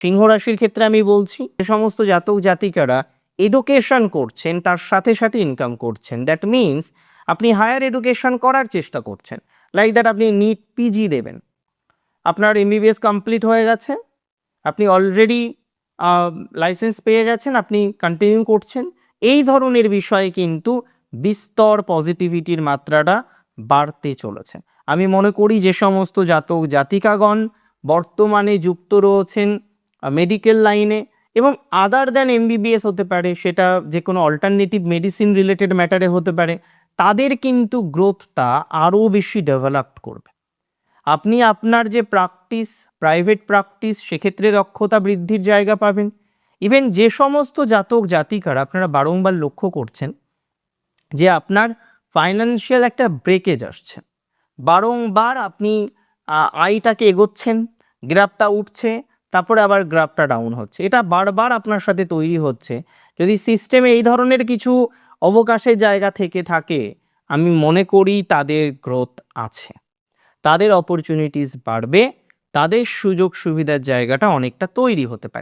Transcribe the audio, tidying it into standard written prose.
সিংহ রাশির ক্ষেত্রে আমি বলছি যে সমস্ত জাতক জাতিকারা এডুকেশন করছেন তার সাথে সাথে ইনকাম করছেন, দ্যাট মিনস আপনি হায়ার এডুকেশন করার চেষ্টা করছেন, লাইক দ্যাট আপনি নিট পিজি দেবেন, আপনার এমবিবিএস কমপ্লিট হয়ে গেছে, আপনি অলরেডি লাইসেন্স পেয়ে গেছেন, আপনি কন্টিনিউ করছেন, এই ধরনের বিষয়ে কিন্তু বিস্তর পজিটিভিটির মাত্রাটা বাড়তে চলেছে। আমি মনে করি যে সমস্ত জাতক জাতিকাগণ বর্তমানে যুক্ত রয়েছেন মেডিকেল লাইনে এবং আদার দ্যান এমবিবিএস হতে পারে, সেটা যে কোনো অল্টারনেটিভ মেডিসিন রিলেটেড ম্যাটারে হতে পারে, তাদের কিন্তু গ্রোথটা আরও বেশি ডেভেলপ করবে। আপনি আপনার যে প্র্যাকটিস, প্রাইভেট প্র্যাকটিস, সেক্ষেত্রে দক্ষতা বৃদ্ধির জায়গা পাবেন। ইভেন যে সমস্ত জাতক জাতিকারা আপনারা বারংবার লক্ষ্য করছেন যে আপনার ফাইন্যান্সিয়াল একটা ব্রেকেজ আসছে, বারংবার আপনি আয়টাকে এগোচ্ছেন, গ্রাফটা উঠছে, তারপরে আবার গ্রাফটা ডাউন হচ্ছে, এটা বারবার আপনার সাথে তৈরি হচ্ছে। যদি সিস্টেমে এই ধরনের কিছু অবকাশের জায়গা থেকে থাকে, আমি মনে করি তাদের গ্রোথ আছে, তাদের অপরচুনিটিস বাড়বে, তাদের সুযোগ সুবিধার জায়গাটা অনেকটা তৈরি হতে পারে।